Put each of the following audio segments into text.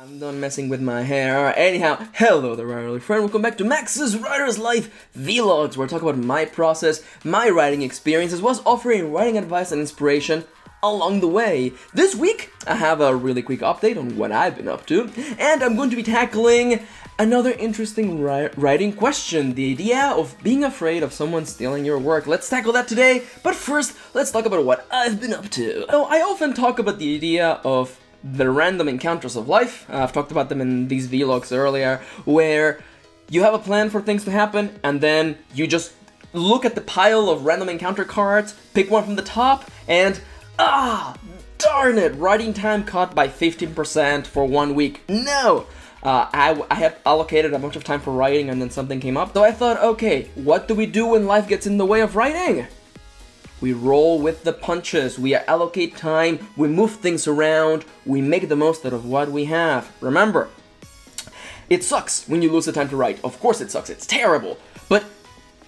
I'm done messing with my hair. Anyhow, hello there, my friend. Welcome back to Max's Writer's Life Vlogs, where I talk about my process, my writing experience, as well as offering writing advice and inspiration along the way. This week, I have a really quick update on what I've been up to, and I'm going to be tackling another interesting writing question, the idea of being afraid of someone stealing your work. Let's tackle that today, but first, let's talk about what I've been up to. So, I often talk about the idea of the random encounters of life. I've talked about them in these vlogs earlier, where you have a plan for things to happen, and then you just look at the pile of random encounter cards, pick one from the top, and darn it, writing time cut by 15% for 1 week. No! I had allocated a bunch of time for writing and then something came up, so I thought, okay, what do we do when life gets in the way of writing? We roll with the punches, we allocate time, we move things around, we make the most out of what we have. Remember, it sucks when you lose the time to write. Of course it sucks, it's terrible. But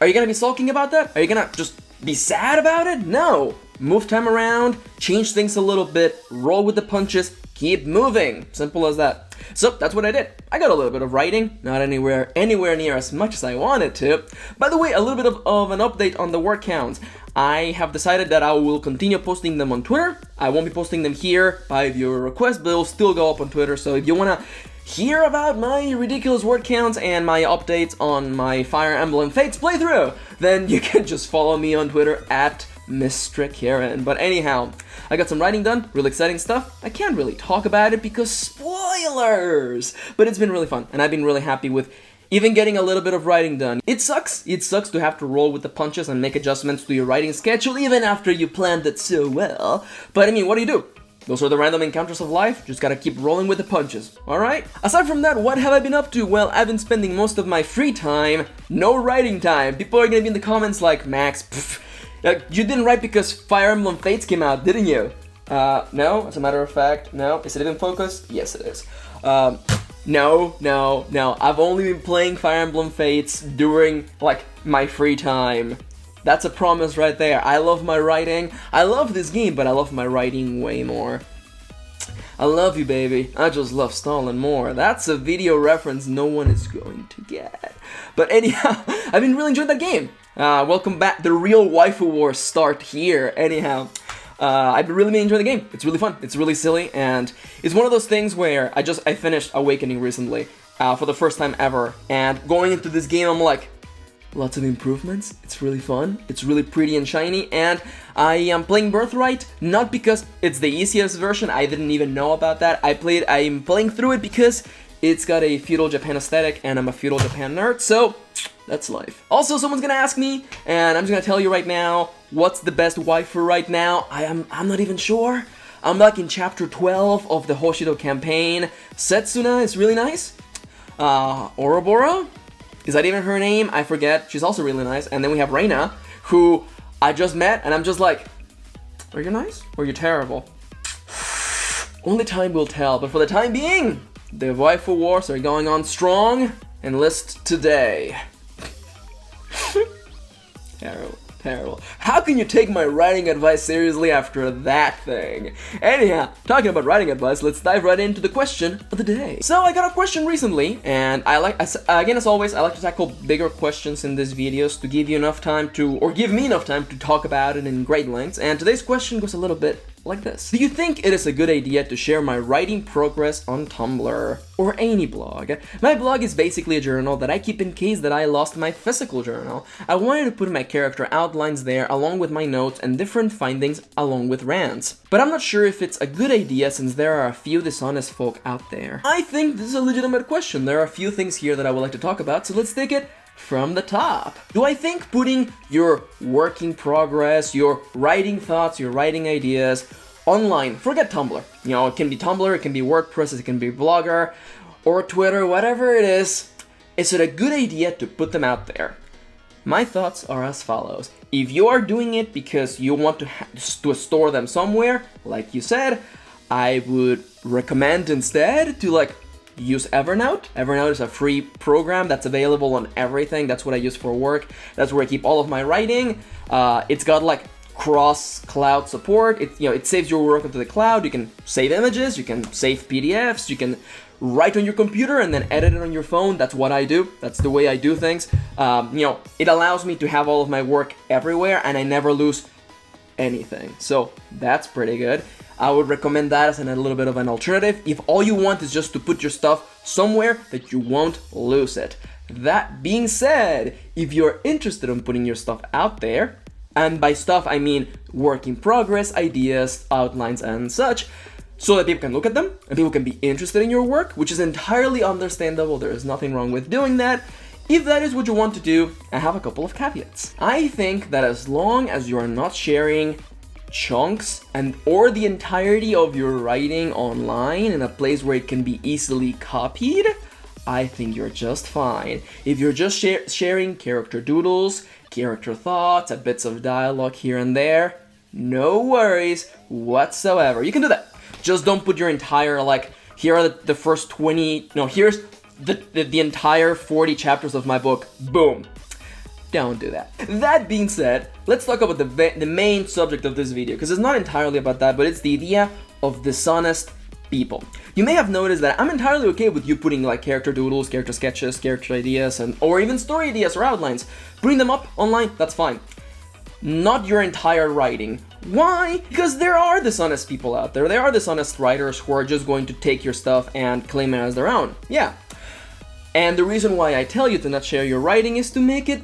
are you gonna be sulking about that? Are you gonna just be sad about it? No! Move time around, change things a little bit, roll with the punches, keep moving. Simple as that. So that's what I did. I got a little bit of writing, not anywhere near as much as I wanted to. By the way, a little bit of an update on the word counts. I have decided that I will continue posting them on Twitter. I won't be posting them here by viewer request, but it'll still go up on Twitter. So if you wanna hear about my ridiculous word counts and my updates on my Fire Emblem Fates playthrough, then you can just follow me on Twitter at Mr. Kirin. But anyhow, I got some writing done, really exciting stuff. I can't really talk about it because spoilers! But it's been really fun, and I've been really happy with even getting a little bit of writing done. It sucks to have to roll with the punches and make adjustments to your writing schedule even after you planned it so well. But I mean, what do you do? Those are the random encounters of life, just gotta keep rolling with the punches, alright? Aside from that, what have I been up to? Well, I've been spending most of my free time, no writing time. People are gonna be in the comments like, Max, you didn't write because Fire Emblem Fates came out, didn't you? No, as a matter of fact, no. Is it even focused? Yes, it is. No. I've only been playing Fire Emblem Fates during, like, my free time. That's a promise right there. I love my writing. I love this game, but I love my writing way more. I love you, baby. I just love Stalin more. That's a video reference no one is going to get. But anyhow, I've been really enjoying that game. Welcome back. The real waifu wars start here. Anyhow, I've really been enjoying the game. It's really fun. It's really silly, and it's one of those things where I finished Awakening recently for the first time ever, and going into this game, I'm like, lots of improvements. It's really fun. It's really pretty and shiny, and I am playing Birthright not because it's the easiest version. I didn't even know about that. I'm playing through it because it's got a feudal Japan aesthetic, and I'm a feudal Japan nerd, so that's life. Also, someone's gonna ask me, and I'm just gonna tell you right now, what's the best waifu right now? I'm not even sure. I'm like in chapter 12 of the Hoshido campaign. Setsuna is really nice. Ouroboros? Is that even her name? I forget. She's also really nice. And then we have Reina, who I just met, and I'm just like, are you nice or are you terrible? Only time will tell, but for the time being, the waifu wars are going on strong. Enlist today. Terrible. How can you take my writing advice seriously after that thing? Anyhow, talking about writing advice, let's dive right into the question of the day. So I got a question recently, and again as always, I like to tackle bigger questions in these videos to give you enough time or give me enough time to talk about it in great lengths, and today's question goes a little bit like this. Do you think it is a good idea to share my writing progress on Tumblr or any blog? My blog is basically a journal that I keep in case that I lost my physical journal. I wanted to put my character outlines there along with my notes and different findings along with rants. But I'm not sure if it's a good idea since there are a few dishonest folk out there. I think this is a legitimate question. There are a few things here that I would like to talk about, so let's take it from the top. Do I think putting your working progress, your writing thoughts, your writing ideas online, forget Tumblr. You know, it can be Tumblr, it can be WordPress, it can be Blogger, or Twitter, whatever it is it a good idea to put them out there? My thoughts are as follows. If you are doing it because you want to store them somewhere, like you said, I would recommend instead to use Evernote. Evernote is a free program that's available on everything. That's what I use for work. That's where I keep all of my writing. It's got cross-cloud support. It saves your work onto the cloud. You can save images, you can save PDFs, you can write on your computer and then edit it on your phone. That's what I do. That's the way I do things. It allows me to have all of my work everywhere and I never lose anything. So that's pretty good. I would recommend that as a little bit of an alternative if all you want is just to put your stuff somewhere that you won't lose it. That being said, if you're interested in putting your stuff out there, and by stuff I mean work in progress, ideas, outlines and such, so that people can look at them and people can be interested in your work, which is entirely understandable. There is nothing wrong with doing that. If that is what you want to do, I have a couple of caveats. I think that as long as you are not sharing chunks or the entirety of your writing online in a place where it can be easily copied, I think you're just fine. If you're just sharing character doodles, character thoughts, and bits of dialogue here and there, no worries whatsoever. You can do that. Just don't put your entire, here are the first 20, no, here's the entire 40 chapters of my book, boom. Don't do that. That being said, let's talk about the main subject of this video, because it's not entirely about that, but it's the idea of dishonest people. You may have noticed that I'm entirely okay with you putting character doodles, character sketches, character ideas, or even story ideas or outlines. Putting them up online, that's fine. Not your entire writing. Why? Because there are dishonest people out there. There are dishonest writers who are just going to take your stuff and claim it as their own. Yeah. And the reason why I tell you to not share your writing is to make it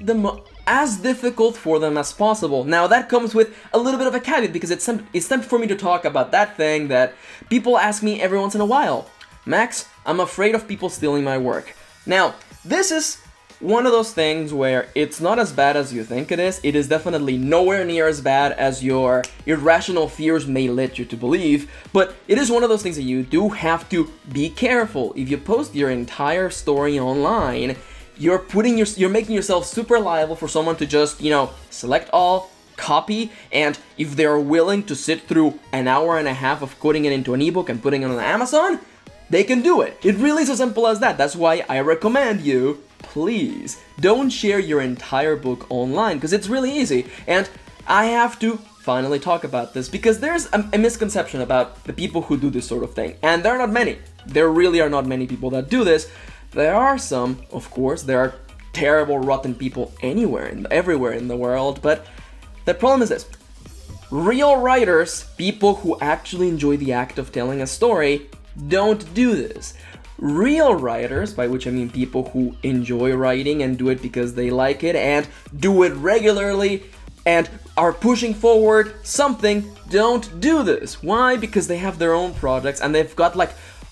as difficult for them as possible. Now that comes with a little bit of a caveat, because it's time for me to talk about that thing that people ask me every once in a while. Max, I'm afraid of people stealing my work. Now, this is one of those things where it's not as bad as you think it is. It is definitely nowhere near as bad as your irrational fears may lead you to believe, but it is one of those things that you do have to be careful. If you post your entire story online, you're making yourself super liable for someone to just, select all, copy, and if they're willing to sit through an hour and a half of putting it into an ebook and putting it on Amazon, they can do it. It really is as simple as that. That's why I recommend you, please, don't share your entire book online, because it's really easy. And I have to finally talk about this, because there's a misconception about the people who do this sort of thing. And there are not many. There really are not many people that do this. There are some, of course. There are terrible, rotten people everywhere in the world. But the problem is this. Real writers, people who actually enjoy the act of telling a story, don't do this. Real writers, by which I mean people who enjoy writing and do it because they like it and do it regularly and are pushing forward something, don't do this. Why? Because they have their own projects and they've got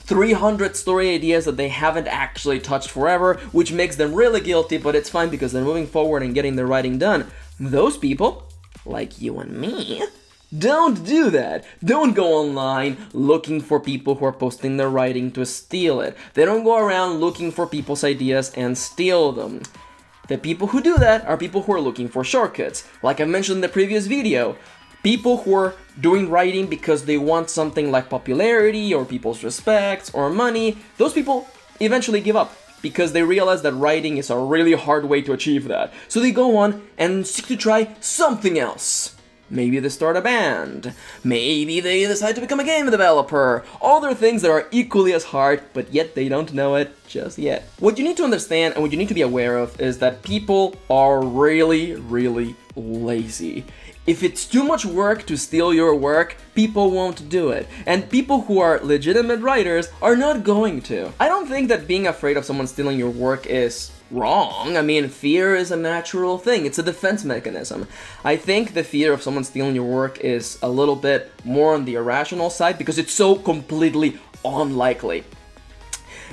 300 story ideas that they haven't actually touched forever, which makes them really guilty, but it's fine because they're moving forward and getting their writing done. Those people, like you and me, don't do that. Don't go online looking for people who are posting their writing to steal it. They don't go around looking for people's ideas and steal them. The people who do that are people who are looking for shortcuts. Like I mentioned in the previous video, people who are doing writing because they want something like popularity or people's respect or money, those people eventually give up because they realize that writing is a really hard way to achieve that. So they go on and seek to try something else. Maybe they start a band. Maybe they decide to become a game developer. Other things that are equally as hard, but yet they don't know it just yet. What you need to understand and what you need to be aware of is that people are really, really lazy. If it's too much work to steal your work, people won't do it. And people who are legitimate writers are not going to. I don't think that being afraid of someone stealing your work is wrong. I mean, fear is a natural thing. It's a defense mechanism. I think the fear of someone stealing your work is a little bit more on the irrational side because it's so completely unlikely.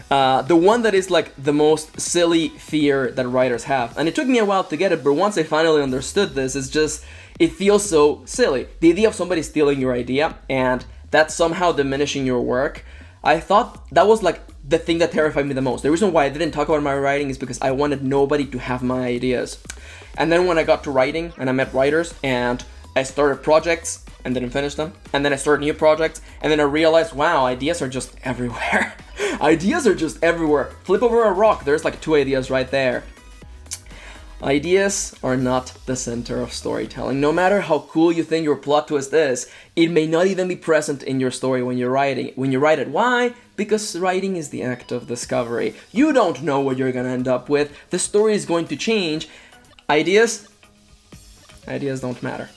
The one that is like the most silly fear that writers have, and it took me a while to get it, but once I finally understood this, it's just, it feels so silly. The idea of somebody stealing your idea and that somehow diminishing your work, I thought that was like the thing that terrified me the most. The reason why I didn't talk about my writing is because I wanted nobody to have my ideas. And then when I got to writing and I met writers and I started projects and didn't finish them, and then I started new projects, and then I realized, wow, ideas are just everywhere. Ideas are just everywhere. Flip over a rock, there's like 2 ideas right there. Ideas are not the center of storytelling. No matter how cool you think your plot twist is, it may not even be present in your story when you're writing. When you write it, why? Because writing is the act of discovery. You don't know what you're gonna end up with. The story is going to change. Ideas don't matter.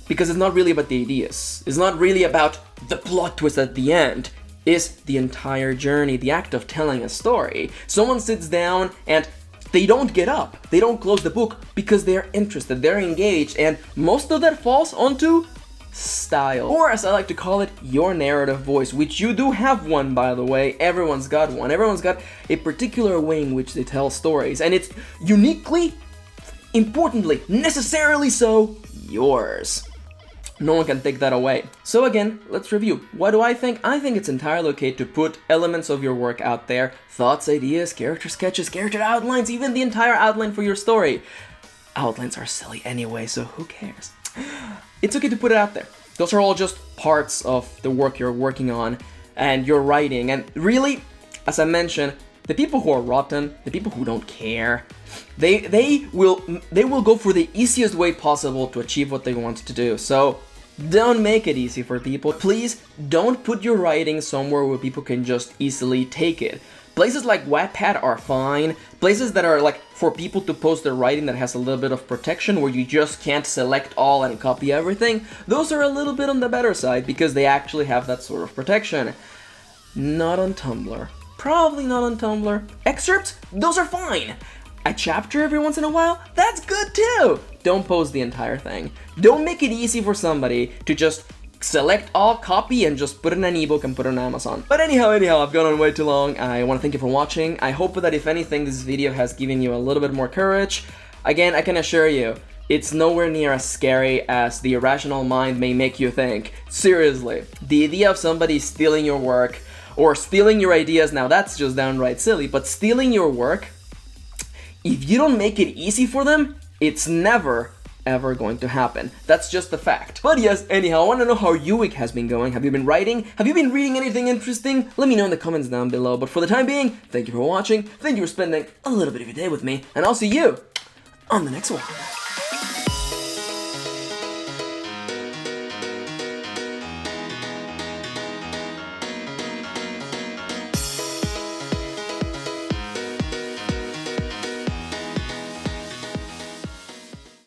Because it's not really about the ideas. It's not really about the plot twist at the end. It's the entire journey, the act of telling a story. Someone sits down and they don't get up, they don't close the book because they're interested, they're engaged, and most of that falls onto style. Or as I like to call it, your narrative voice, which you do have one, by the way. Everyone's got one. Everyone's got a particular way in which they tell stories, and it's uniquely, importantly, necessarily so, yours. No one can take that away. So again, let's review. What do I think? I think it's entirely okay to put elements of your work out there. Thoughts, ideas, character sketches, character outlines, even the entire outline for your story. Outlines are silly anyway, so who cares? It's okay to put it out there. Those are all just parts of the work you're working on and you're writing. And really, as I mentioned, the people who are rotten, the people who don't care, they will go for the easiest way possible to achieve what they want to do. So don't make it easy for people. Please don't put your writing somewhere where people can just easily take it. Places like Wattpad are fine. Places that are like for people to post their writing that has a little bit of protection where you just can't select all and copy everything, those are a little bit on the better side because they actually have that sort of protection. Not on Tumblr. Probably not on Tumblr. Excerpts? Those are fine. A chapter every once in a while? That's good too! Don't post the entire thing. Don't make it easy for somebody to just select all, copy, and just put it in an ebook and put it on Amazon. But anyhow, I've gone on way too long. I want to thank you for watching. I hope that if anything, this video has given you a little bit more courage. Again, I can assure you, it's nowhere near as scary as the irrational mind may make you think. Seriously, the idea of somebody stealing your work, or stealing your ideas, now that's just downright silly, but stealing your work, if you don't make it easy for them, it's never, ever going to happen. That's just a fact. But yes, anyhow, I want to know how your week has been going. Have you been writing? Have you been reading anything interesting? Let me know in the comments down below. But for the time being, thank you for watching, thank you for spending a little bit of your day with me, and I'll see you on the next one.